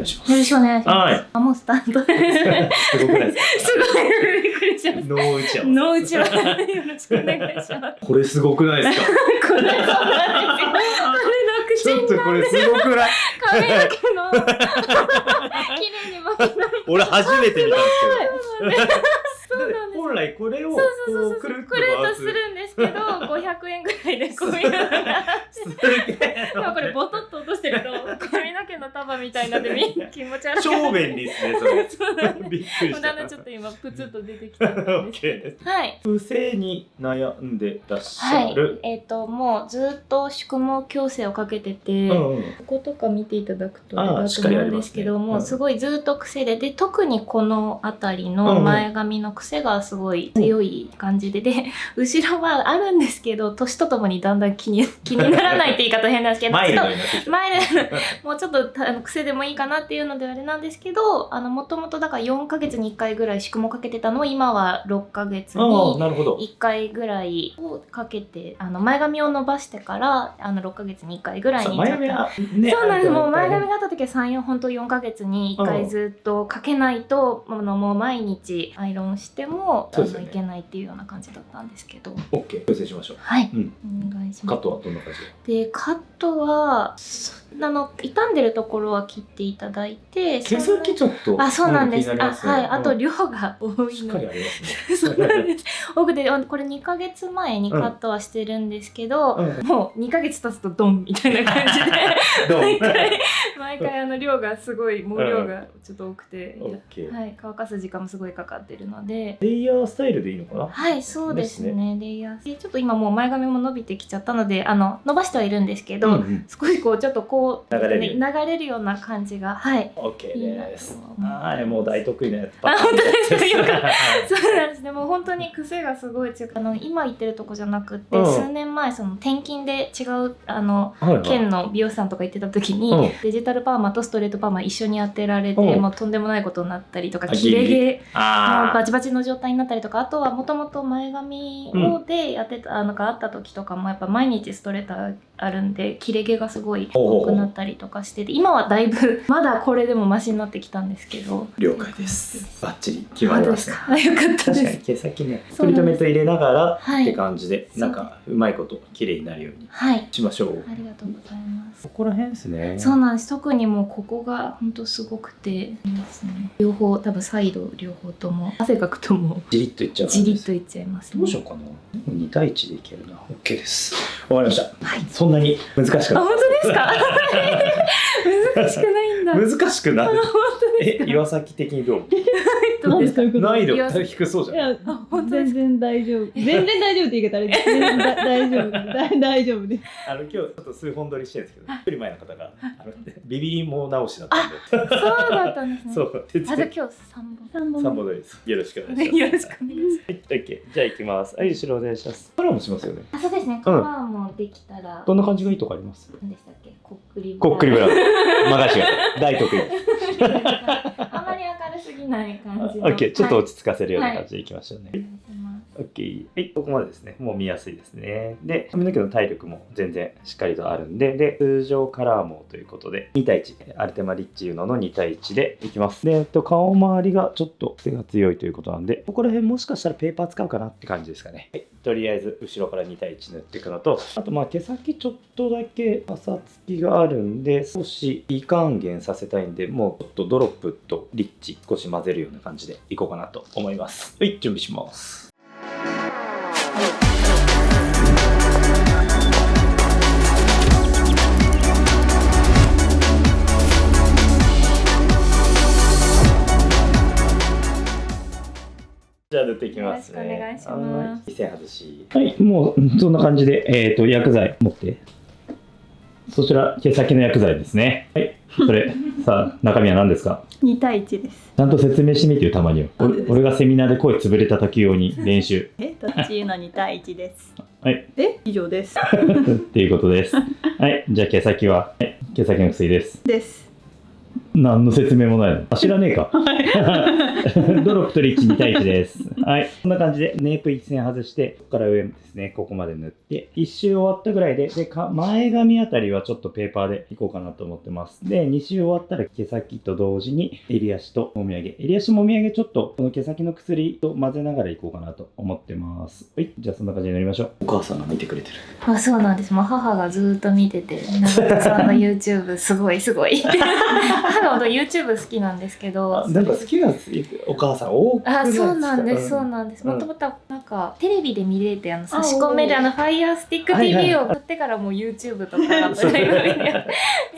願いします。よろしくお願いします。はい。あ、もうスタート。すごくないですか？すごいびっくりしました。ノー打ち合わせ。ノー打ちはよろしくお願いします。これすごくないですか？これそうなんですよ。これの口ちょっとこれすごくない？髪の毛の綺麗に巻けない。俺初めて見たんですけど。そうなんです。本来これをこうくるっくるっとと回す。するんですけど、500円ぐらいでこういうのが。すげえ。でもこれボトッと落としてると髪の毛の束みたいなんで気持ち悪い。超便利ですねそれ。そうなんです。びっくりした。だんだんちょっと今プツッと出てきたんです。OK です。はい。不正に悩んでらっしゃる。もうずっと宿毛矯正をかけてて、こことか見ていただくとあれだと思うんですけども、すごいずっと癖で、特にこの辺りの前髪の癖がすごい強い感じで、後ろはあるんですけど、年とともにだんだん気にならないって言い方変なんですけど、マイルドになってきた。もうちょっと癖でもいいかなっていうのであれなんですけど、もともとだから4ヶ月に1回ぐらい宿毛かけてたのを今は6ヶ月に1回ぐらいをかけて、前髪を伸ばしてから6ヶ月に1回ぐらいに前髪がね、そうなんです。もう前髪があった時は3、4本当4ヶ月に1回ずっとかけないと、もう毎日アイロンしてもいけないっていうような感じだったんですけど。OK、調整しましょう。はい、お願いします。カットはどんな感じで？カットは傷んでるところは切っていただいて、毛先ちょっとそうなんです。はい。あと量が多いのでしっかりありますね。そうなんです。多くてこれ2ヶ月前にカットはしてるんですけど、もう2ヶ月経つとドンみたいな感じで毎回量がすごい毛量がちょっと多くて、はい、乾かす時間もすごいかかってるので、レイヤースタイルでいいのかな？はい、そうですね。レイヤーでちょっと今もう前髪も伸びてきちゃったので伸ばしてはいるんですけど、少しこうちょっとこう流れるような感じが、はい、 OK です。はい、もう大得意なやつ。本当ですか？よかった。そうなんですね。もう本当に癖がすごい強く、今言ってるとこじゃなくて、数年前転勤で違う県の美容師さんとか行ってた時に、デジタルパーマとストレートパーマ一緒に当てられて、もうとんでもないことになったりとか、切れ毛バチバチの状態になったりとか、あとはもともと前髪でやってたのがあった時とかもやっぱ毎日ストレートあるんで、切れ毛がすごい多くなったりとかしてて、今はだいぶまだこれでもマシになってきたんですけど。了解です。バッチリ決まりますね。よかったです。確かに毛先ね、トリートメント入れながらって感じで、なんかうまいこと綺麗になるようにしましょう。ありがとうございます。ここら辺ですね。そうなんです。特にもうここが本当すごくてですね。両方多分サイド両方とも汗かくともジリッといっちゃう。ジリッといっちゃいますね。どうしようかな。2対1でいけるな。OK です。わかりました。はい。そんなに難しくない。本当ですか？難しくないんだ。難しくない。岩崎的にどう？どうですか？難易度低そうじゃん。いや、全然大丈夫。全然大丈夫って言い方あれ。大丈夫。大丈夫です。今日ちょっと数本撮りしてるんですけど、一人前の方がビビりも直しだったんで。そうだったんですね。そう。じゃあ今日3本撮りです。よろしくお願いします。よろしくお願いします。はい、OK。じゃあ行きます。はい、後ろお願いします。カラーもしますよね。そうですね。カラーもできたら。どんな感じがいいとかあります？何でしたっけ？こっくりブラウン。任してください。大得意。あまり明るすぎない感じ。OK。ちょっと落ち着かせるような感じでいきましょうね。OK。はい、ここまでですね。もう見やすいですね。で、髪の毛の体力も全然しっかりとあるんで、通常カラー毛ということで、2対1。アルテマリッチユノの2対1でいきます。で、顔周りがちょっと癖が強いということなんで、ここら辺もしかしたらペーパー使うかなって感じですかね。はい。とりあえず、後ろから2対1塗っていくのと、あと毛先ちょっとだけパサつきがあるんで、少し微還元させたいんで、もうちょっとドロップとリッチ少し混ぜるような感じでいこうかなと思います。はい、準備します。じゃあ塗っていきますね。よろしくお願いします。線外し。はい、もうそんな感じで、薬剤持って。そちら毛先の薬剤ですね。はい。それさあ中身は何ですか？2対1です。ちゃんと説明してみてよ、たまには。俺がセミナーで声潰れた時用に練習。どっちの2対1です。はい。以上です。っていうことです。はい。じゃあ毛先は、はい、毛先の薬です。です。何の説明もないの。あ、知らねえか。ドロップとリッチ2対1です。はい。こんな感じで、ネープ1線外して、ここから上ですね、ここまで塗って、1周終わったぐらいで、前髪あたりはちょっとペーパーでいこうかなと思ってます。で、2周終わったら毛先と同時に、襟足ともみあげ。襟足もみあげちょっと、この毛先の薬と混ぜながらいこうかなと思ってます。はい。じゃあそんな感じで塗りましょう。お母さんが見てくれてる。あ、そうなんです。もう母がずっと見てて、長田さんの YouTube すごいすごい。母が本当 YouTube 好きなんですけど。なんか好きなお母さん多くないですか？そうなんです、そうなんです。もともとなんかテレビで見れて差し込めるFire Stick TV を買ってからもう YouTube とかやっ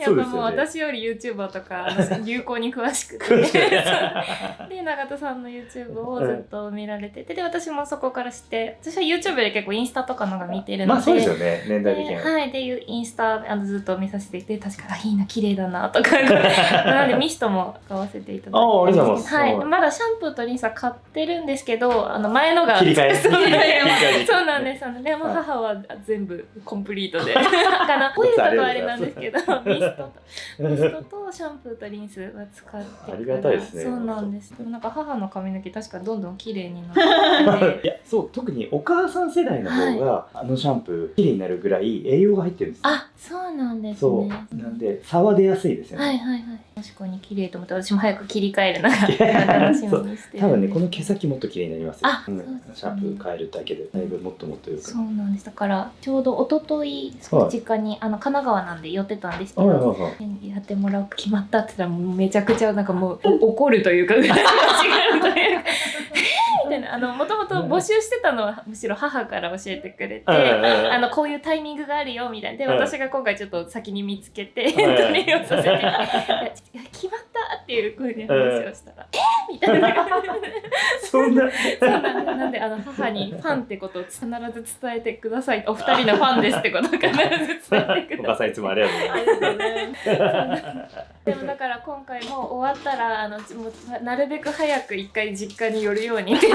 ぱもう私より YouTuber とか流行に詳しくてで永田さんの YouTube をずっと見られてて、で私もそこから知って、私は YouTube で結構インスタとかのが見てるので、まあそうですよね、年代的には。はい、っていうインスタずっと見させていて、確かいいな、綺麗だなとかなのでミストも買わせていただいて、ありがとうございます。はい、まだシャンプーとリンスは買ってるんですけど、前のが切り替えそうなんです。でも母は全部コンプリートでオイルとかあれなんですけどミストとシャンプーとリンスは使ってありがたいですね。そうなんです。でもなんか母の髪の毛確かどんどん綺麗になっていや、そう特にお母さん世代の方が、はい、シャンプー綺麗になるぐらい栄養が入ってるんですよ。あ、そうなんですね。そうなんで差は出やすいですよね。はいはいはい。確かに綺麗と思って、私も早く切り替えるのが楽しみにしてる。多分ね、この毛先もっと綺麗になりますよ。あ、そうですね。シャンプー変えるだけでだいぶもっともっとよく。そうなんです。だからちょうど一昨日実家に神奈川なんで寄ってたんですけど、やってもらう決まったって言ったらもうめちゃくちゃなんかもう怒るというか違うというかみたいな、もともと募集してたのはむしろ母から教えてくれて、こういうタイミングがあるよみたいなで、私が今回ちょっと先に見つけて取りをさせて決まったっていう風に話をしたらみたいなそんななんで母にファンってことを必ず伝えてください、お二人のファンですってことを必ず伝えてください。お母さんいつもありがとうございます。でもだから今回も終わったらもうなるべく早く一回実家に寄るようにって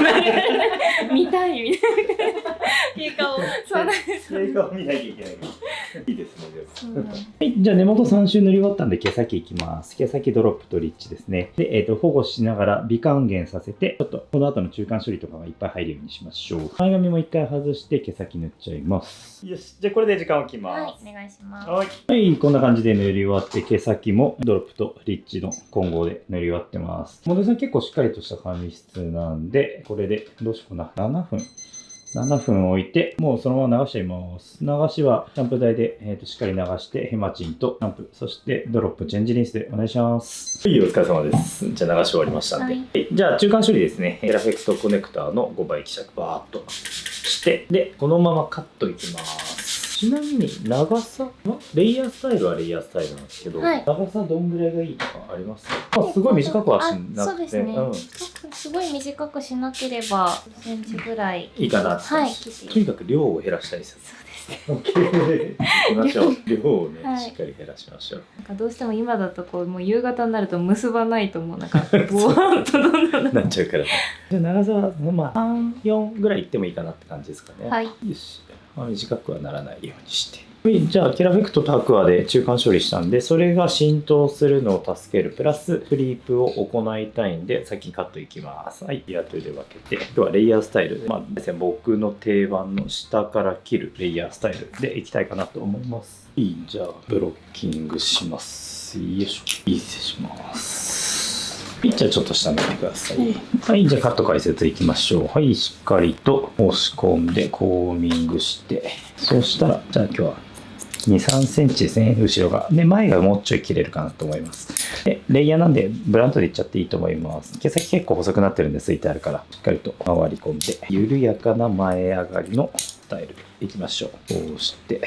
見たいみたいな経過を。そうなんです。経過を見なきゃいけない。いいですね。はい、じゃあ根元3周塗り終わったんで毛先いきます。毛先ドロップとリッチですね。で、保護しながら微還元させて、ちょっとこの後の中間処理とかがいっぱい入るようにしましょう。前髪も一回外して毛先塗っちゃいます。よし、じゃあこれで時間を切ります。はい、お願いします。はい、こんな感じで塗り終わって毛先もドロップとリッチの混合で塗り終わってます。モデルさん結構しっかりとした髪質なんで、これでどうしようかな。7分置いて、もうそのまま流しちゃいます。流しはシャンプー台で、しっかり流して、ヘマチンとシャンプー、そしてドロップ、チェンジリンスでお願いします。はい、お疲れ様です。じゃあ流し終わりましたんで。はい、じゃあ中間処理ですね。エラフェクトコネクターの5倍希釈バーっとして、で、このままカットいきます。ちなみに長さはレイヤースタイルはレイヤースタイルなんですけど、はい、長さどんぐらいがいいとかありますか？すごい短くはしなくて、そうですね、すごい短くしなければ5センチぐらいいいかなって、はい、とにかく量を減らしたいですよ。そうですね。量をね、はい、しっかり減らしましょう。なんかどうしても今だとこうもう夕方になると結ばないともうなんかボワンとどんどんなっちゃうから。じゃあ長さはまあ3、4ぐらいいってもいいかなって感じですかね。はい。よし。短くはならないようにして。じゃあキラフェクトとアクアで中間処理したんで、それが浸透するのを助けるプラスクリープを行いたいんで、先にカットいきます。はい、後で分けて、今日はレイヤースタイルで、ですね、僕の定番の下から切るレイヤースタイルでいきたいかなと思います。はい、じゃあブロッキングします。よいしょ、いい失礼します。はい、じゃあちょっと下見てください。はい、じゃあカット解説いきましょう。はい、しっかりと押し込んでコーミングして、そうしたら、じゃあ今日は2、3センチですね、後ろが。で、前がもうちょい切れるかなと思います。で、レイヤーなんでブラントでいっちゃっていいと思います。毛先結構細くなってるんでついてあるから、しっかりと回り込んで、緩やかな前上がりのスタイルでいきましょう。こうして、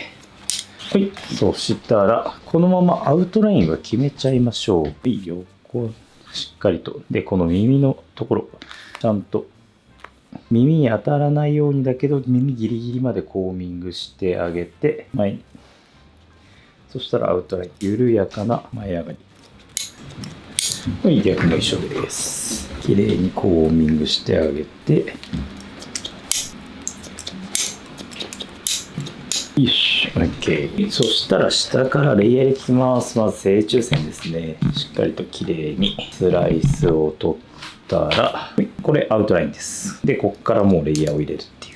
はい、そしたら、このままアウトラインは決めちゃいましょう。はい、横しっかりと。で、この耳のところ、ちゃんと耳に当たらないようにだけど、耳ギリギリまでコーミングしてあげて、前に。そしたらアウトライン、緩やかな前上がり。はい、逆も一緒です。綺麗にコーミングしてあげて、よいしょ。OK。そしたら下からレイヤーでいきます。まず正中線ですね。しっかりときれいにスライスを取ったら、これアウトラインです。で、こっからもうレイヤーを入れるっていう。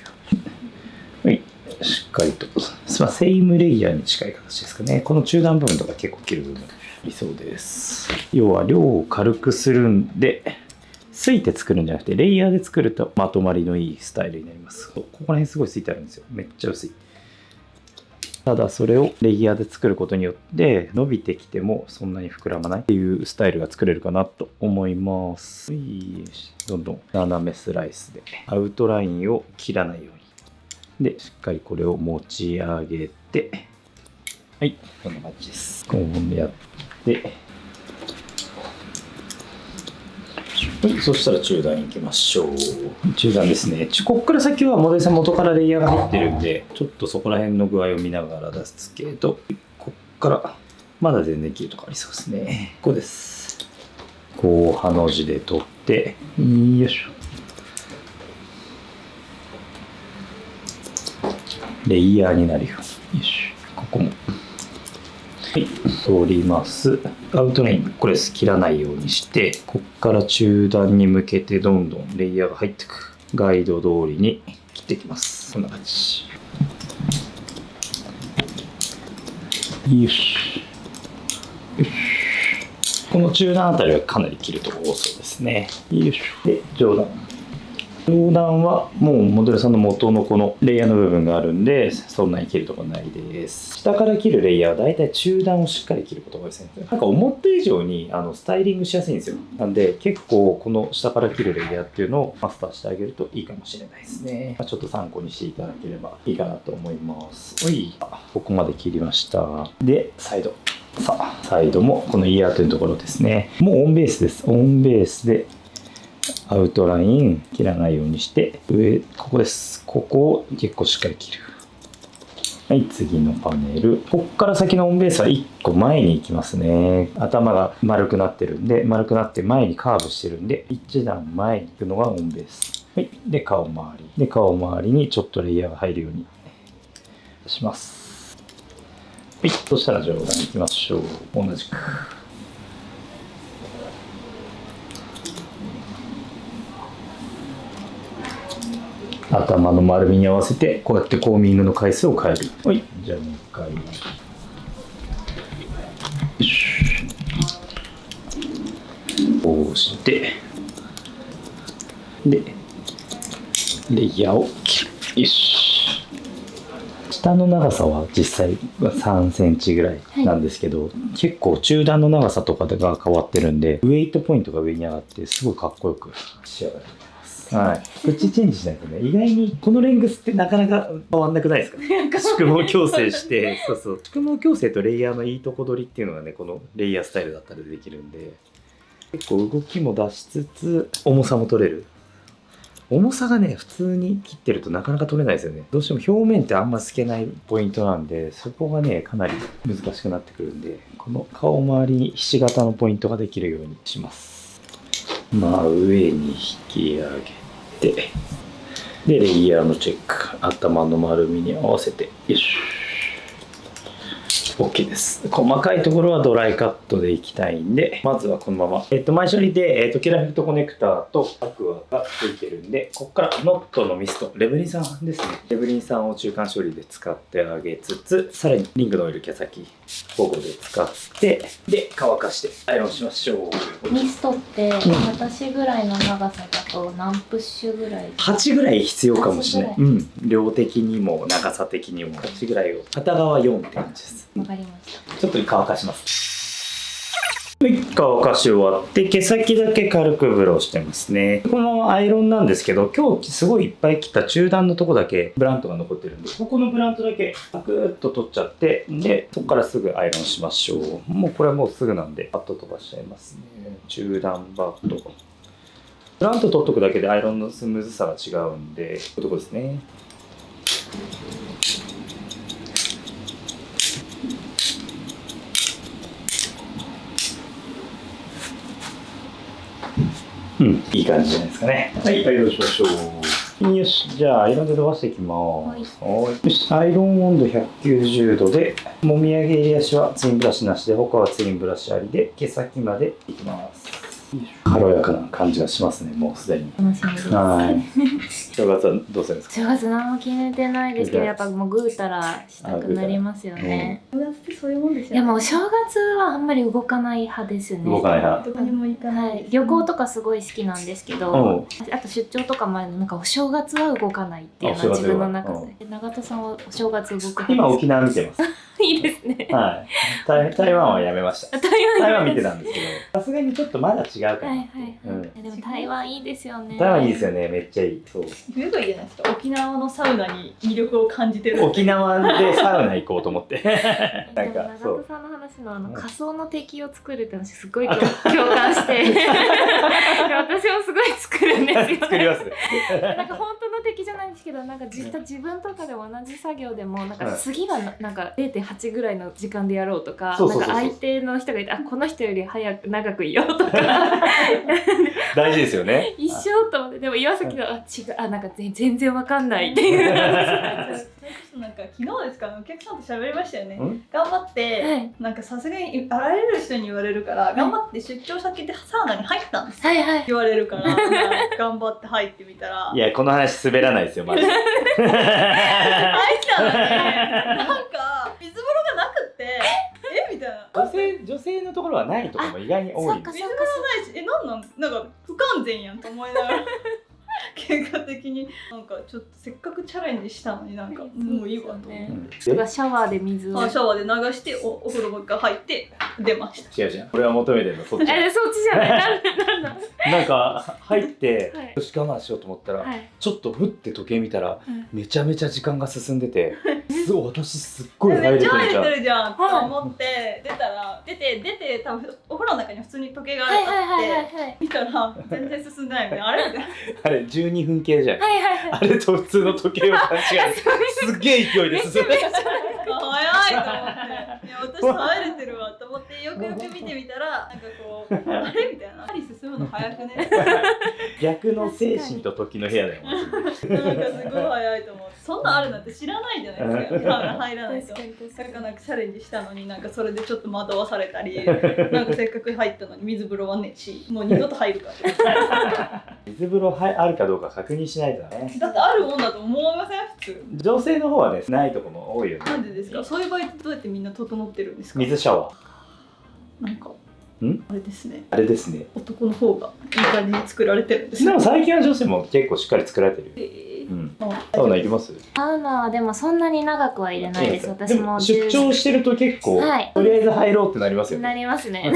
はい。しっかりと、セイムレイヤーに近い形ですかね。この中段部分とか結構切る部分理想です。要は量を軽くするんで、すいて作るんじゃなくて、レイヤーで作るとまとまりのいいスタイルになります。ここら辺すごいすいてあるんですよ。めっちゃ薄い。ただそれをレイヤーで作ることによって伸びてきてもそんなに膨らまないっていうスタイルが作れるかなと思います。どんどん斜めスライスでアウトラインを切らないように。で、しっかりこれを持ち上げて、はい、こんな感じです。こうやって、はい、そしたら中段いきましょう。中段ですね。こっから先はモデルさん元からレイヤーが入ってるんで、ちょっとそこら辺の具合を見ながら出すけど、こっからまだ全然切るとかありそうですね。ここです。こう、ハの字で取って、よいしょ。レイヤーになるように。よいしょ。ここも。はい、取ります。アウトライン、これです。切らないようにして、こっから中段に向けてどんどんレイヤーが入っていく。ガイド通りに切っていきます。こんな感じ。よし。よし。この中段あたりはかなり切ると多そうですね。よいしょ。で、上段。上段はもうモデルさんの元のこのレイヤーの部分があるんで、そんなに切るとこないです。下から切るレイヤーはだいたい中段をしっかり切ることが多いですね。なんか思った以上にスタイリングしやすいんですよ。なんで結構この下から切るレイヤーっていうのをマスターしてあげるといいかもしれないですね。ちょっと参考にしていただければいいかなと思います。ここまで切りました。で、サイド。さあ、サイドもこのイヤーというところですね。もうオンベースです。オンベースでアウトライン切らないようにして上、ここです。ここを結構しっかり切る。はい、次のパネル。ここから先のオンベースは1個前に行きますね。頭が丸くなってるんで、丸くなって前にカーブしてるんで、1段前に行くのがオンベース。はい、で顔周り。で顔周りにちょっとレイヤーが入るようにします。はい、そしたら上段行きましょう。同じく。頭の丸みに合わせてこうやってコーミングの回数を変える。はい、じゃあもう一回。よし。こうしてでレイヤーを切る。よし。下の長さは実際は3センチぐらいなんですけど、結構中段の長さとかが変わってるんで、ウェイトポイントが上に上がってすごいかっこよく仕上がる。はい、口チェンジしないとね、意外にこのレングスってなかなか変わんなくないですか？宿毛矯正して宿毛矯正とレイヤーのいいとこ取りっていうのがね、このレイヤースタイルだったらできるんで、結構動きも出しつつ重さも取れる。重さがね、普通に切ってるとなかなか取れないですよね。どうしても表面ってあんま透けないポイントなんで、そこがねかなり難しくなってくるんで、この顔周りにひし形のポイントができるようにします。真上に引き上げて、でレイヤーのチェック、頭の丸みに合わせて、よいしょ、 OK です。細かいところはドライカットでいきたいんで、まずはこのまま前処理で、キラフェルトコネクターとアクアがついてるんで、ここからノットのミスト、レブリン酸ですね。レブリン酸を中間処理で使ってあげつつ、さらにリングのオイル毛先保護で使って、で乾かしてアイロンしましょう。ミストって私ぐらいの長さだと何プッシュぐらい？8ぐらい必要かもしれない。量的にも長さ的にも8ぐらいを、片側4って感じです。わかりました。ちょっと乾かします。はい、乾かし終わって毛先だけ軽くブローしてますね。このままアイロンなんですけど、今日すごいいっぱい切った中段のとこだけブラントが残ってるんで、ここのブラントだけパクッと取っちゃって、でそこからすぐアイロンしましょう。もうこれはもうすぐなんでパッと飛ばしちゃいますね。中段バット、ブラント取っとくだけでアイロンのスムーズさが違うんで、こういうとこですね。いい感じじゃないですかね。はい、アイロンしましょう。よし、じゃあアイロンで伸ばしていきます。はい。よし、アイロン温度190度で、もみあげ襟足はツインブラシなしで、他はツインブラシありで、毛先までいきます。軽やかな感じがしますね、もうすでに。楽しみです。はい。正月はどうするんですか？正月何も決めてないですけど、やっぱもうぐうたらしたくなりますよね。正月ってそういうもんですよね。いやもう正月はあんまり動かない派ですね。動かない派。どこにも行かない。はい、旅行とかすごい好きなんですけど、あと出張とかもあるの、なんかお正月は動かないっていうのは自分の中で。永田さんはお正月動く？今沖縄見てます。いいですね。はい。台湾はやめました。台湾見てたんですけど、さすがにちょっとまだ違うかな。でも台湾いいですよね。台湾いいですよね、めっちゃいい。そう。冬がいいじゃないですか。沖縄のサウナに魅力を感じてる。沖縄でサウナ行こうと思って。なんか永田さんの話の仮想の敵を作るって話すごい共感して。私もすごい作るんですよね。作りますね。なんか本当の敵じゃないんですけど、なんか自分とかでも同じ作業でもなんか次はなんか 0.8 ぐらいの時間でやろうとか、なんか相手の人がいて、あ、この人より早く長くいようとか。大事ですよね。一緒と思って、でも岩崎が違う、なんか全然わかんないっていう。なんか昨日ですか、お客さんと喋りましたよね。頑張って、なんかさすがにあらゆる人に言われるから、頑張って出張先でサウナに入ったんですよ。言われるから、頑張って入ってみたら。いや、この話滑らないですよ、マジで。入ったのに、なんか水風呂がなくって、みたいな。女性のところはないところも意外に多い。水風呂ないし、なんか不完全やんと思いながら。結果的になんかちょっとせっかくチャレンジしたのになんかもういいわと思って、シャワーで水をシャワーで流してお風呂もう一回入って出ました。違うじゃん、これは求めてるのそっち。そっちじゃない。なんか入ってよし我慢しようと思ったら、ちょっとふって時計見たらめちゃめちゃ時間が進んでて、私すっごい入れてるじゃん。めっちゃ入れてるじゃんと思って出たら出て多分お風呂の中に普通に時計があって見たら全然進んでないよね。あれあれ12分計じゃん。あれと普通の時計を勘違いすっげえ勢いで進んでる。早いと思って、いや私耐えれてるわと思ってよくよく見てみたら、なんかこうあれみたいな、針進むの早くね。逆の精神と時の部屋だよ。なんかすごい早いと思って、そんなんあるなんて知らないじゃないですか。サウナ入らないと。なんかチャレンジしたのになんかそれでちょっと惑わされたり、なんかせっかく入ったのに水風呂はねえし、もう二度と入るかって。水風呂あるかどうか確認しないとね。だってあるもんだと思いません？普通。女性の方はね、ないとこも多いよね。なんでですか？そういう場合ってどうやってみんな整ってるんですか？水シャワー。なんかあれですね。あれですね。男の方がいい感じに作られてるんです。でも最近は女性も結構しっかり作られてる。サウナ行きます？サウナはでもそんなに長くは入れないです。私も出張してると結構、とりあえず入ろうってなりますよね。なりますね。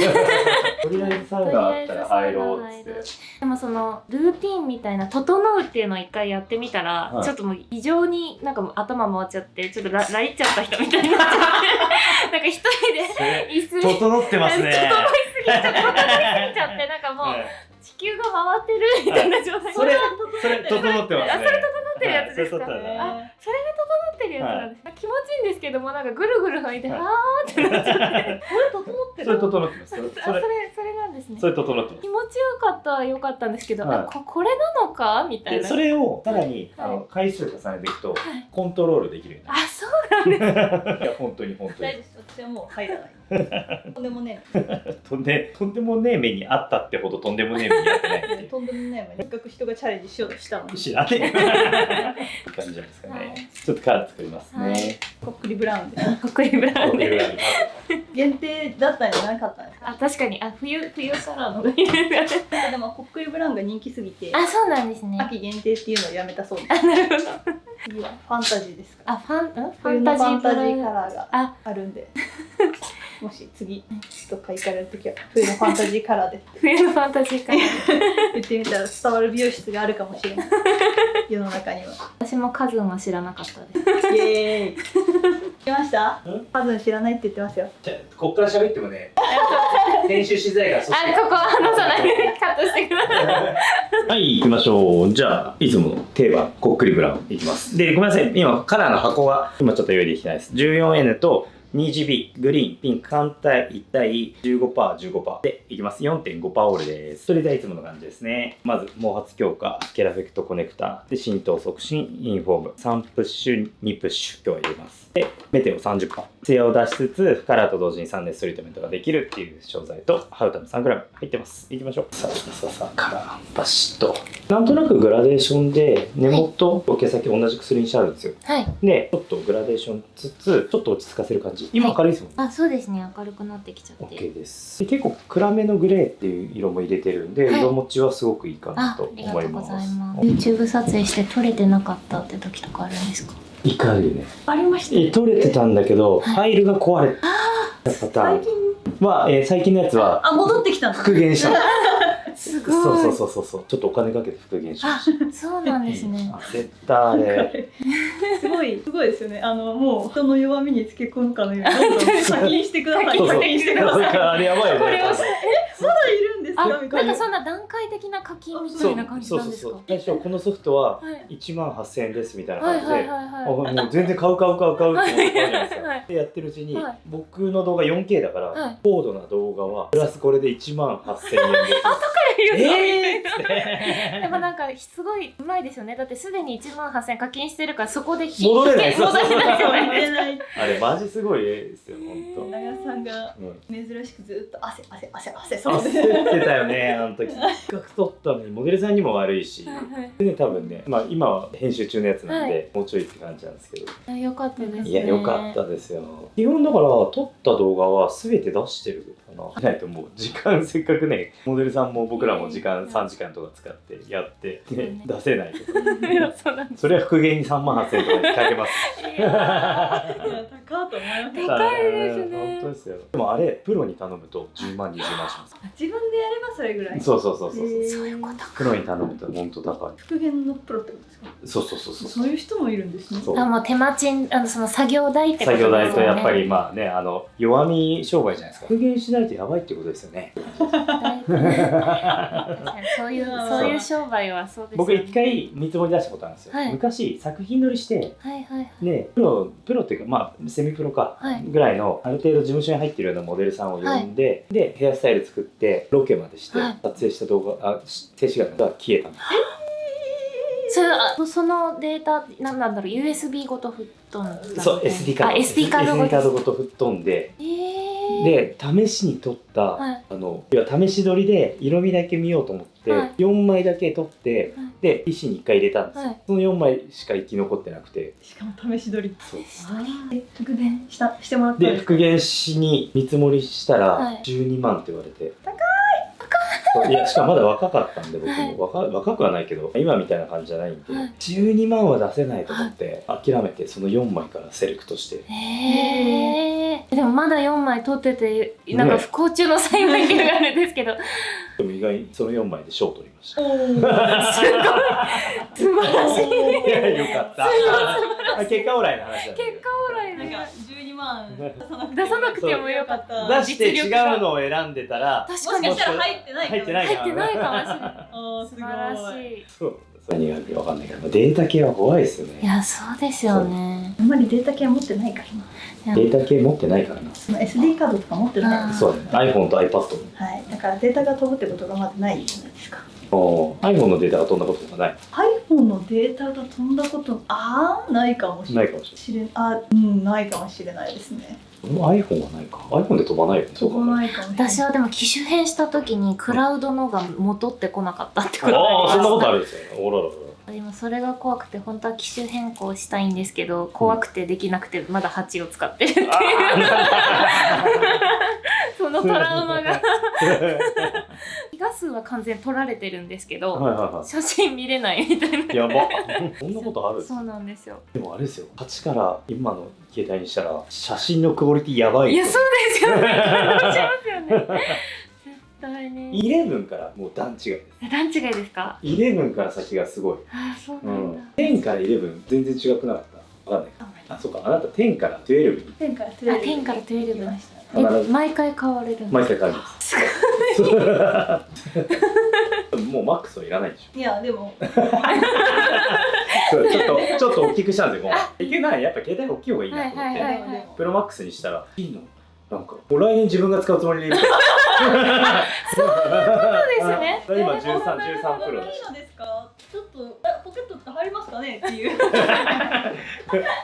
とりあえずサウナあったら入ろうって。でもそのルーティンみたいな整うっていうのを一回やってみたら、ちょっともう異常になんか頭回っちゃって、ちょっとライっちゃった人みたいになっちゃって、なんか一人で椅子に整ってますね。整いすぎちゃって、なんかもう地球が回ってるみたいな状態。それ整ってますね。それ整ってるやつですか？それが整ってるやつなんです。気持ちいいんですけども、なんかぐるぐる拭いて、あーってなっちゃって。それ整ってる？それ整ってます。それなんですね。それ整ってます。気持ちよかったは良かったんですけど、これなのかみたいな。それをさらに回数重ねていくとコントロールできるよね。あ、そうなんです。いや本当に。大丈夫です。私はもう入らない。とんでもねえ。とんでもねえ目にあったってほどとんでもねえ目にあってない。とんでもねえ目に。せっかく人がチャレンジしようとしたのに。知らねえ。いい感じじゃないですかね。ちょっとカード作りますね。こっくりブラウンで。こっくりブラウンで。限定だったんじゃなかったんですか？あ、確かに。冬カラーの。でもこっくりブラウンが人気すぎて。あ、そうなんですね。秋限定っていうのをやめたそうです。あ、なるほど。次はファンタジーですか？あ、ファンタジーカラーがあるんで。もし次どっか行かれるときは冬のファンタジーカラーで冬のファンタジーカラー言ってみたら伝わる美容室があるかもしれない。世の中には。私もカズンは知らなかったです。イエーイ。聞きました？カズン知らないって言ってますよ。こっから喋ってもね、編集しづらいから。ここ話さないでカットしてください。はい、行きましょう。じゃあいつもの定番こっくりブラウンいきます。で、ごめんなさい、今カラーの箱が今ちょっと用意できてないです。14N と 2GB、グリーン、ピンク、反対1対 15%、15% でいきます。4.5% オールです。それではいつもの感じですね。まず、毛髪強化、スケラフェクトコネクター、で、浸透促進、インフォーム、3プッシュ、2プッシュ、今日は入れます。で、メテオ 30%。ツヤを出しつつ、カラーと同時にサンデーストリートメントができるっていう商材と、ハウタム 3g 入ってます。いきましょう。さあ、カラー、バシッと。なんとなくグラデーションで、根元、毛先同じ薬にしてあるんですよ。はい。で、ちょっとグラデーションつつ、ちょっと落ち着かせる感じ。今明るいですもんね。あ、そうですね。明るくなってきちゃって。OK です。で結構暗めのグレーっていう色も入れてるんで、色持ちはすごくいいかなと思います。ありがとうございます。YouTube 撮影して撮れてなかったって時とかあるんですか？一回あるよね。ありましたね。撮れてたんだけど、ファイルが壊れたパターン。最近のやつは戻ってきたん復元した。すごい。そう。ちょっとお金かけて復元しました。そうなんですね。焦ったあれ。すごいですよね。もう人の弱みにつけ込むかのようにどんどん課金してください。課金してください。あれやばいよね。これをまだいるんですかみたいな。なんかそんな段階的な課金みたいな感じなんですか？最初このソフトは18,000円ですみたいな感じで、もう全然買うって思ったじゃないですか。でやってるうちに僕の動画 4K だから高度な動画はプラスこれで18,000円です。でもなんかすごいうまいですよね。だってすでに18,000円課金してるからそこで戻れない。戻れない。あれマジすごいですよ本当。長さんが珍しくずっと汗焦ってたよねあの時。企画撮ったのにモデルさんにも悪いし、で多分ね今は編集中のやつなんでもうちょいって感じなんですけど。よかったですね。いやよかったですよ。基本だから撮った動画は全て出してるかな。ないともう時間せっかくねモデルさんも僕らも時間3時間とか使ってやって出せないとか。それは復元に38,000円とかにかけます。いや高いと思います。高いですね。本当ですよ。でもあれプロに頼むと10万20万します。自分でやればそれぐらい。そう。そういうことか。プロに頼むと本当高い。復元のプロってことですか？そう。そういう人もいるんですね。もう手間賃その作業代ってことですよね。作業代とやっぱりまあね弱み商売じゃないですか。復元しないとやばいってことですよね。そういう商売はそうですよね。僕一回見積もり出したことあるんですよ。昔作品撮りしてねプロっていうかセミプロかぐらいのある程度事務所に入ってるようなモデルさんを呼んででヘアスタイル作ってロケまでして撮影した動画静止画が消えたんです。そのデータなんだろう USB ごと吹っ飛んだ。そう SD カードごと吹っ飛んで。で試しに撮った要は試し撮りで色味だけ見ようと思って4枚だけ撮ってで PC に1回入れたんですよ。その4枚しか生き残ってなくて、しかも試し撮り。復元してもらったんですか？で復元しに見積もりしたら12万って言われて。高い。いやしかもまだ若かったんで僕も若くはないけど今みたいな感じじゃないんで12万は出せないと思って諦めてその4枚からセレクトして。でもまだ4枚取っててなんか不幸中の幸いっていうのがあるんですけど、でも意外にその4枚で賞を取りました。すごい素晴らしい。いやよかった。結果オーライの話だ。結果オーライなんか12万出さなくてもよかった。出して違うのを選んでたらもしかしたら入ってないかもしれない。かもしれない。素晴らしい。そう何があるか分かんないけどデータ系は怖いですよね。いやそうですよね。あんまりデータ系は持ってないからな。データ系持ってないからな。SD カードとか持ってない。そうね。iPhone と iPad。はい。だからデータが飛ぶってことがまだないじゃないですか。iPhone のデータが飛んだことがない。iPhone のデータが飛んだことないかもしれない。ないかもしれないですね。iPhone はないか。iPhone で飛ばないよね。飛ばないかもしれない。私はでも機種変した時にクラウドのが戻ってこなかったってことああそんなことあるんですよね。おららら。でもそれが怖くて本当は機種変更したいんですけど怖くてできなくてまだ8を使ってるっていうそのトラウマがギガ数は完全取られてるんですけど、写真見れないみたいな。やばそんなことある。そうなんですよ。でもあれですよ8から今の携帯にしたら写真のクオリティやばい。いやそうですよね。感動しますよね。11からもう段違いです。段違いですか？11から先がすごい。あそうなんだ。10から11全然違くなかった。わかんない。あそうかあなた10から12に。10から12。10から12。毎回変われるんですか？毎回変わります。もうマックスはいらないでしょ。いやでもそうちょっと大きくしたんですよ。いけない、やっぱ携帯大きい方がいいなと思って、プロマックスにしたらいいの。なんかもう来年自分が使うつもりでいる。そうですね。今13プロいいのですか？ちょっとポケットって入りますかねっていう。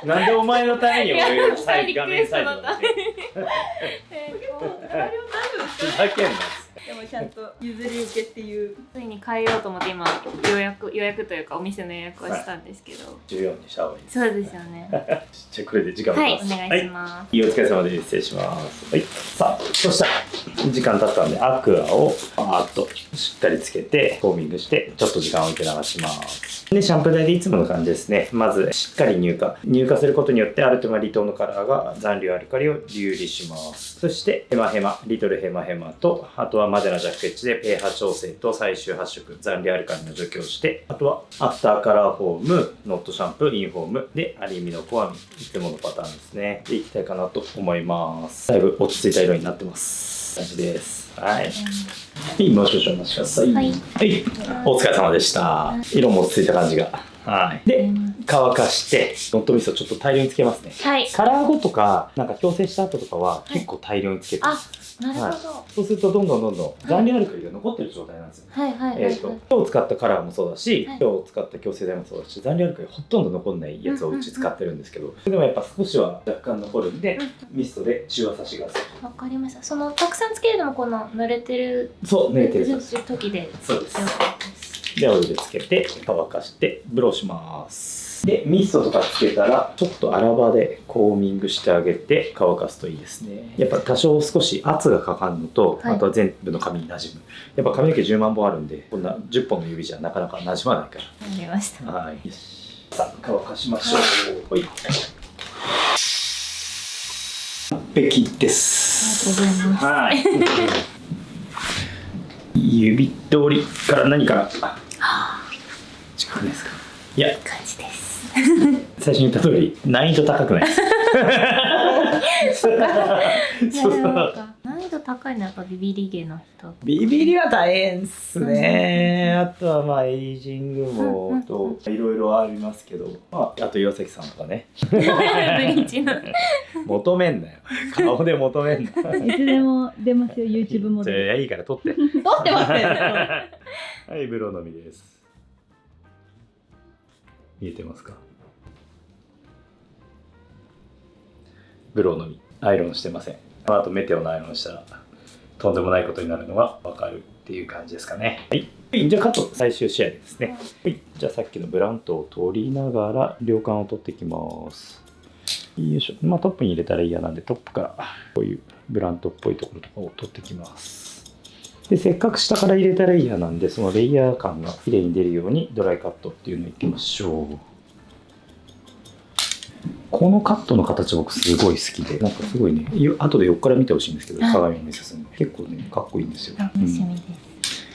なんでお前のために俺画面サイズなの？大丈夫ですか？ふざけんな。でもちゃんと譲り受けっていう。ついに変えようと思って今予約というかお店の予約をしたんですけど。14にした方がいいです。そうですよね。じゃあこれで時間をはい、お願いします。はい、お疲れ様です。失礼します。はい。さあ、そしたら時間経ったんでアクアをバーッとしっかりつけてコーミングしてちょっと時間を置いて流します。で、シャンプー台でいつもの感じですね。まずしっかり乳化することによってアルテマリトーのカラーが残留アルカリを流離します。そしてリトルヘマヘマと、あとはマデラジャックエッジで pH 調整と最終発色残留アルカリの除去をして、あとはアフターカラーフォーム、ノットシャンプー、インフォームでアリミノコアミ、いつものパターンですね。でいきたいかなと思います。だいぶ落ち着いた色になってます。感じです。はい。もう少々お待ちください。はい。お疲れ様でした。色も落ち着いた感じが。はい。で、乾かして、ノットミストちょっと大量につけますね。はい。カラー後とか、なんか矯正した後とかは結構大量につけてます。なるほど。そうするとどんどん残留アルカリが残ってる状態なんですよ。今日使ったカラーもそうだし、今日使った矯正剤もそうだし、残留アルカリほとんど残んないやつをうち使ってるんですけど、それでもやっぱ少しは若干残るんで、ミストで中和させてください。わかりました。そのたくさんつけるのもこの濡れてる濡れてる時で。そうです。で、オイルつけて乾かしてブローします。で、ミストとかつけたらちょっと荒場でコーミングしてあげて乾かすといいですね。やっぱ多少少し圧がかかるのと、あとは全部の髪になじむ。やっぱ髪の毛10万本あるんで、こんな10本の指じゃなかなかなじまないから。なりました。はい。さあ、乾かしましょう。はい。完璧です。ありがとうございます。はい。指通りから何から近くですか？いや、感じです。最初に言った通り難易度高くないです。難易度高いのはやっぱビビリ毛の人。ビビリは大変っすね。あとはまあエイジングもといろいろありますけど、あと岩崎さんとかね。ブリーチの。求めんなよ。顔で求めんな。いつでも出ますよ YouTube モデル。いやいいから撮って。撮ってますよ。はい、ブローのみです。見えてますか？ブローのみアイロンしてません。あとメテオのアイロンしたらとんでもないことになるのが分かるっていう感じですかね。はい、じゃあカット最終仕上げですね。はい、じゃあさっきのブラントを取りながら量感を取っていきます。よいしょ。まあトップに入れたら嫌なんでトップからこういうブラントっぽいところとかを取ってきます。で、せっかく下から入れたレイヤーなんで、そのレイヤー感が綺麗に出るようにドライカットっていうのをいきましょう。このカットの形僕すごい好きで、なんかすごいね、後で横から見てほしいんですけど、鏡を見せすんで結構ね、かっこいいんですよ。楽しみです。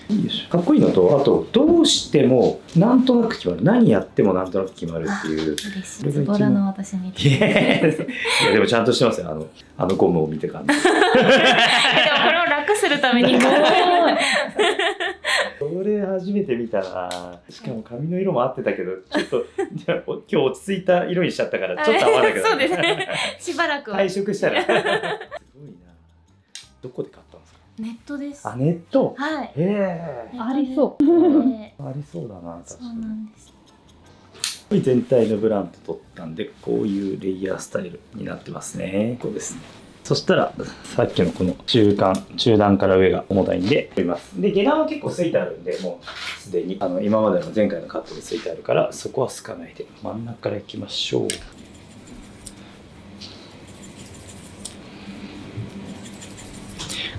いいでしょ。かっこいいのと、あとどうしてもなんとなく決まる、何やってもなんとなく決まるっていう。嬉しい。ズボラの私に。いやでもちゃんとしてますよ。あのゴムを見て感じ。でもこれを楽するために。それ初めて見たな。しかも髪の色も合ってたけど、ちょっと今日落ち着いた色にしちゃったからちょっと合わないけど。そうですね。しばらくは。退職したら。すごいな。どこで買ったんですか？ネットです。あ、ネット。はい。へえ。ありそう。ありそうだな。確かに。そうなんです。全体のブラント取ったんで、こういうレイヤースタイルになってますね。こうですね。そしたらさっきのこの中段から上が重たいんで取ります。で、下段は結構ついてあるんで、もうすでに今までの前回のカットでついてあるから、そこはすかないで真ん中からいきましょう。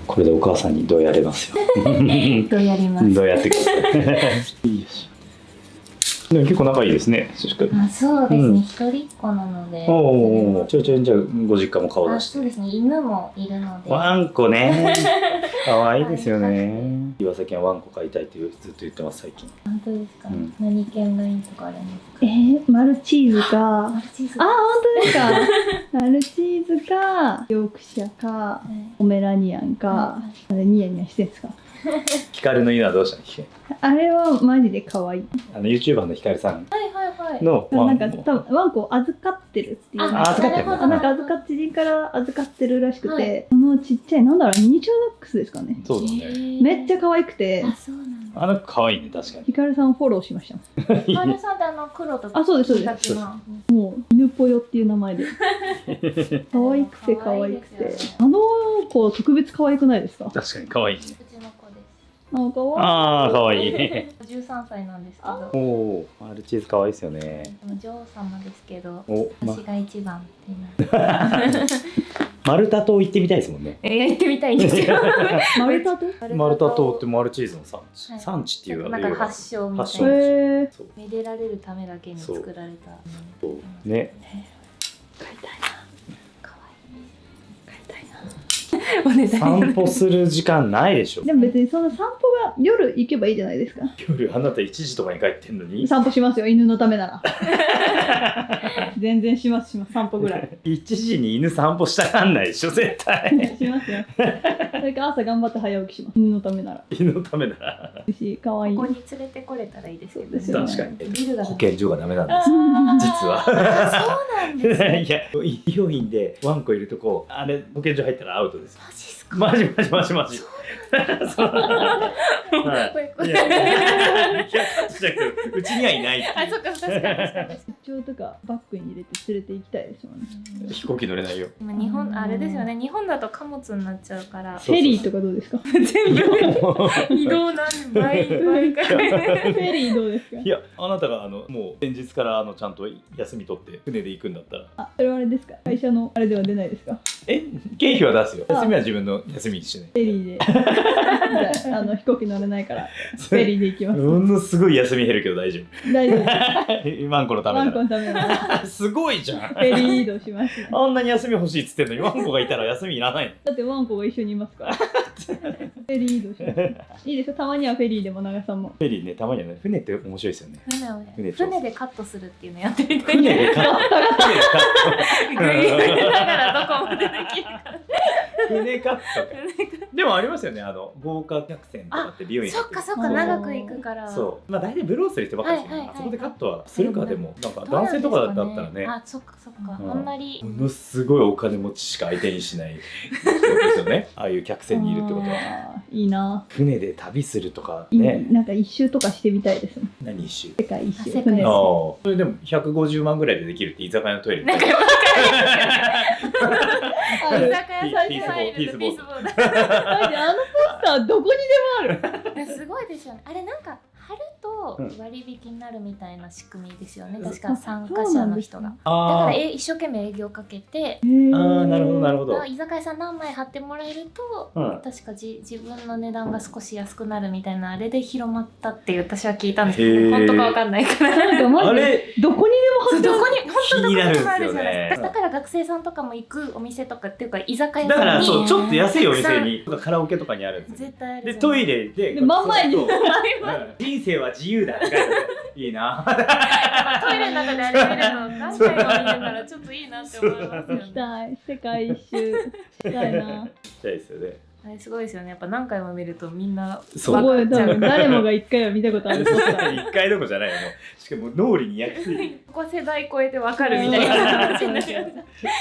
これでお母さんにどうやれますよ。どうやります。どうやってください。いいよし。でも結構仲いいですね。あ、そうですね。一人っ子なので。おお、ちょじゃあご実家も顔出して。そうですね。犬もいるので。ワンコね。可愛いですよね。岩崎はワンコ飼いたいってずっと言ってます最近。本当ですか。何犬がいいとかあるんですか。マルチーズか。マルチーズ。あ、本当ですか。マルチーズか、ヨークシャか、ポメラニアンか。あれニヤニヤしてんですか。ヒカルの犬はどうしたんですか。あれはマジで可愛い。YouTuber のヒカルさん。はいはいはのなんか多分ワンコを預かってるっていう。預かってる。なんか知人から預かってるらしくて、ちっちゃいなんだろうミニチュアダックスですかね。そうだね。めっちゃ可愛くて。可愛いね確かに。ヒカルさんフォローしました。ヒカルさんって黒とそうですそうです。もう犬ぽよっていう名前で。可愛くて可愛くて。子特別可愛くないですか？確かに可愛いね。うちの子です。可愛い。13歳なんですけど。おお、マルチーズ可愛いですよね。女王様ですけど、私が一番ってなる。マルタ島行ってみたいですもんね。行ってみたいんですよ。マルタ島？マルタ島ってマルチーズの産地っていうなんか発祥みたいな。めでられるためだけに作られた。ね。買いたいな。散歩する時間ないでしょ。でも別にその散歩が夜行けばいいじゃないですか。夜あなた1時とかに帰ってんのに散歩しますよ、犬のためなら。全然します散歩ぐらい。1時に犬散歩したがんないでしょ絶対。しますよ。それから朝頑張って早起きします、犬のためなら。犬のためならかわいい。ここに連れてこれたらいいですけどね。確かにビルが保健所がダメなんです実は。そうなんですね。いや医療院でワンコいるとこあれ保健所入ったらアウトです。マジっすか？マジ。うちにはいない。そっか確かに。出張とかバッグに入れて連れて行きたいですもんね。飛行機乗れないよ。日本あれですよね。日本だと貨物になっちゃうから。フェリーとかどうですか？全部移動なんで倍から。フェリーどうですか？いやあなたがもう前日からちゃんと休み取って船で行くんだったら。それはあれですか？会社のあれでは出ないですか？経費は出すよ。休みは自分の休みにしてね。フェリーで。じゃあ飛行機乗れないからフェリーで行きます。ものすごい休み減るけど大丈夫。大丈夫。ワンコのためなら。ワンコのためなら。すごいじゃん。フェリー移動します。あんなに休み欲しいっつってんのにワンコがいたら休みいらないの。だってワンコが一緒にいますから。フェリー移動します。いいですよ。たまにはフェリーでも長さんも。フェリーね、たまにはね。船って面白いですよね。船でカットするっていうのやってみたい。船でカット。だからどこまでできるか。船カット。でもありますよね。豪華客船とかって美容院。そっか長く行くから。そう。大体ブローする人ばっかりですよね。あそこでカットはするかでもなんか男性とかだったらね。そっか。あんまり。ものすごいお金持ちしか相手にしないですよね。ああいう客船にいるってことは。いいな。船で旅するとかね。なんか一周とかしてみたいです。何一周？世界一周。船。それでも150万ぐらいでできるって居酒屋のトイレ。居酒屋さんに入るとピースボール。あのポスターどこにでもある。すごいですよね。あれなんか貼ると割引になるみたいな仕組みですよね。確か参加者の人が。だから一生懸命営業かけて。なるほどなるほど。居酒屋さん何枚貼ってもらえると確か自分の値段が少し安くなるみたいなあれで広まったって私は聞いたんですけど本当かわかんないから。あれどこにでも貼ってどこに本当どこにでもあるじゃないですか。だから学生さんとかも行くお店とかっていうか居酒屋だからそうちょっと安いお店にカラオケとかにあるんですよ。絶対ある。でトイレで真ん前に人生は自由だって書いていいな。トイレの中であれ見ると何回も見るからちょっといいなって思いますよね。行きたい。世界一周したいな。行きたいですよね。あれすごいですよね。やっぱ何回も見るとみんなすごい多分誰もが一回は見たことある。一回どころじゃないよ。もうしかも脳裏に焼き付いて。ここ世代超えてわかるみたいな話になる。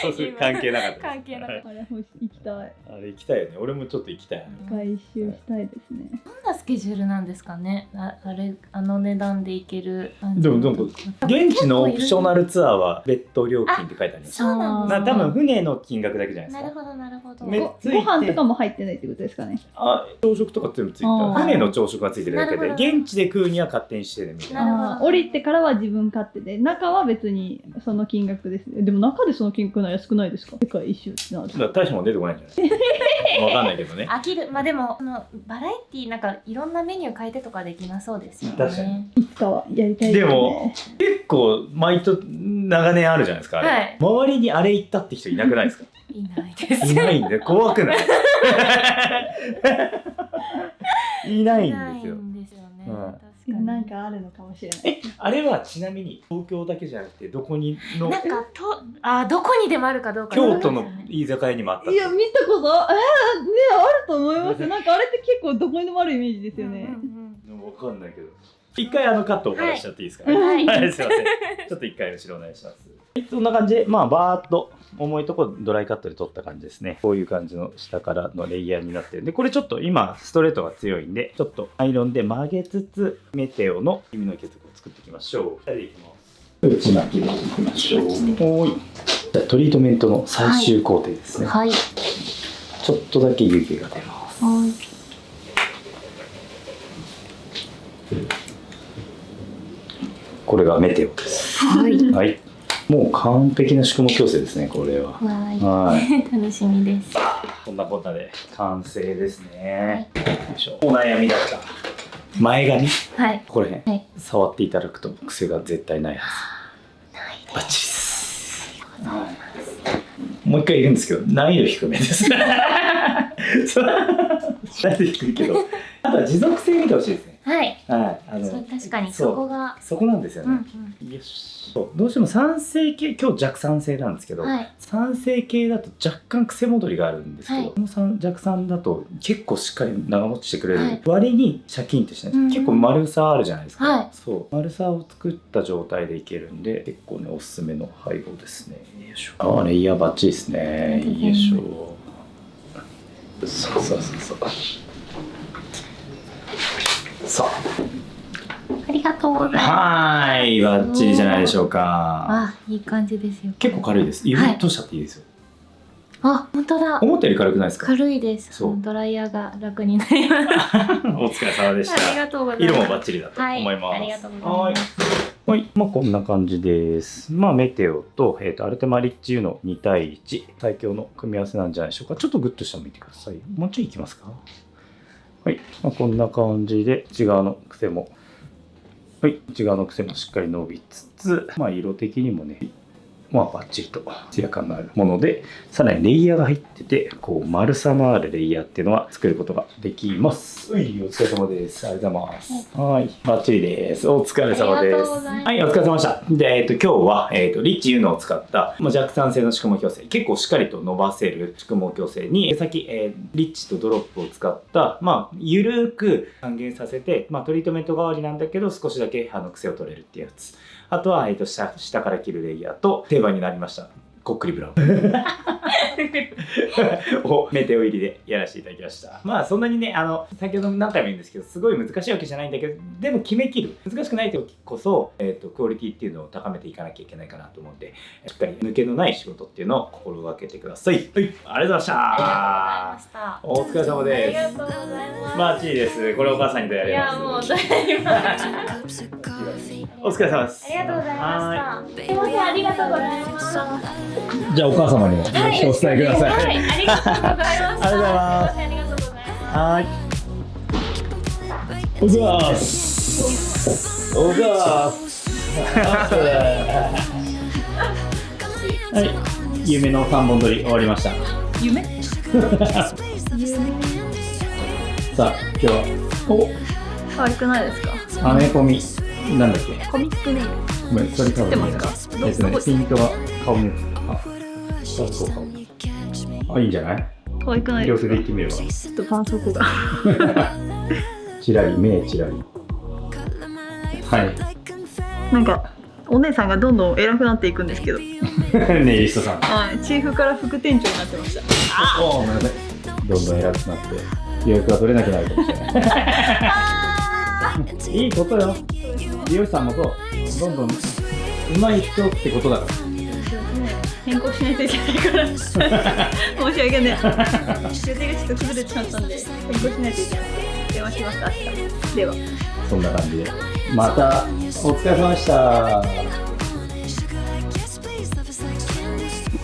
そうする関係なかった。関係なかった。あれ行きたい。あれ行きたいよね。俺もちょっと行きたい。世界一周したいですね。どんなスケジュールなんですかね。あれ値段で行ける。でもなんか現地のオプショナルツアーは別途料金って書いてあります。そうなんですね。多分船の金額だけじゃないですか。なるほどなるほど。ご飯とかも入ってないってことですかね。朝食とか全部ついた。船の朝食がついてるだけで現地で食うには勝手にしてねみたいな。降りてからは自分勝手で中は別にその金額です。でも中でその金額は安くないですか？世界一周ってなる。大したもん出てこないんじゃない？わかんないけどね。飽きる。まあでもバラエティなんかいろんなメニュー変えてとかできなそうですよね。確かに。いつかはやりたいですね。でも結構長年あるじゃないですか。はい。周りにあれ行ったって人いなくないですか？いないです。いないんで怖くない？いないんですよ。なんかあるのかもしれない。あれはちなみに東京だけじゃなくてどこにのなんかどこにでもあるかどうか、京都の居酒屋にもあった。いや見たことねあると思います。なんかあれって結構どこにでもあるイメージですよね。わかんないけど。一回カットをお話しちゃっていいですかね。はい、すいません。ちょっと一回後ろお願いします。そんな感じで、まあバーっと重いところドライカットで取った感じですね。こういう感じの下からのレイヤーになってるんで、これちょっと今ストレートが強いんで、ちょっとアイロンで曲げつつメテオの耳の毛を作っていきましょう。2人でいきます。内巻きでいきましょう。おい。じゃあトリートメントの最終工程ですね。はい。ちょっとだけ湯気が出ます。はい。これがメテオです。はい。はい。もう完璧な宿毛矯正ですね、これは。はい。楽しみです。こんなこんなで完成ですね。よいしょ。お悩みだった前髪。はい。ここら辺、はい、触っていただくと癖が絶対ないはず。ないです。バッチリです。はい。もう一回言うんですけど、難易度低めです。難易度低いけど、あとは持続性見てほしいですね。はい。はい。確かにそこなんですよね。よし。どうしても酸性系、今日弱酸性なんですけど、酸性系だと若干癖戻りがあるんですけど、この弱酸だと結構しっかり長持ちしてくれる、割にシャキンってしない、結構丸さあるじゃないですか。そう丸さを作った状態でいけるんで、結構ねおすすめの配合ですね。よいしょ。レイヤーバッチリですね。よいしょ。そう。さあ。ありがとうございます。はい、バッチリじゃないでしょうか。あ、いい感じですよ。結構軽いです。指としちゃっていいですよ。あ、本当だ。思ったより軽くないですか？軽いです。ドライヤーが楽になります。お疲れ様でした。ありがとうございます。色もバッチリだと思います。ありがとうございます。はい、まあこんな感じです。まあメテオとアルテマリッチユの2対1最強の組み合わせなんじゃないでしょうか。ちょっとグッとしてみてください。もうちょいいきますか。はい、まあ、こんな感じで内側の癖も。はい、内側の癖もしっかり伸びつつ、まあ、色的にもね、まあ、バッチリとツヤ感のあるもので、さらにレイヤーが入ってて、こう丸さのあるレイヤーっていうのは作ることができます。はい、お疲れ様です。ありがとうございます。はい、バッチリです。お疲れ様です。はい、お疲れ様でした。で、今日は、リッチユノを使った、弱酸性の宿毛矯正、結構しっかりと伸ばせる宿毛矯正に、先、リッチとドロップを使った、まあ、ゆるく還元させて、まあ、トリートメント代わりなんだけど、少しだけ癖を取れるっていうやつ。あとは、下から切るレイヤーと定番になりました。こっくりブラウンをメテオ入りでやらせていただきました。まあそんなにね、先ほど何回も言うんですけど、すごい難しいわけじゃないんだけど、でも決めきる。難しくない時こそ、クオリティっていうのを高めていかなきゃいけないかなと思うんで、しっかり抜けのない仕事っていうのを心がけてください。はい、ありがとうございました。お疲れ様です。ありがとうございます。バッチリです。これお母さんにとやれます。いやもう大丈夫。お疲れ様です。ありがとうございました。すいません、ありがとうございます。じゃあお母様にもよろしくお伝えください。はい、ありがとうございます。ありがとうございます。はい。おざーす。おざーす。はい。夢の3本撮り終わりました。夢？さあ今日は可愛くないですか？アメコミなんだっけ？コミックネイル。ごめん、それ多分ね。ピントが顔に。あ、いいんじゃない？可愛くない両手でいってみれば。ちょっと絆創膏が。チラリ、目チラリ。はい。なんかお姉さんがどんどん偉くなっていくんですけど。ネイリストさん。はい、チーフから副店長になってました。おお、ごめんなさい。どんどん偉くなって予約が取れなくなるかもしれない。いいことよ。美容師さんもそう。どんどん上手い人ってことだから。変更しないといけないから申し訳ない予定がちょっと崩れてしまったんで変更しないといけなくて電話しました。明日ではそんな感じでまたお疲れ様でした。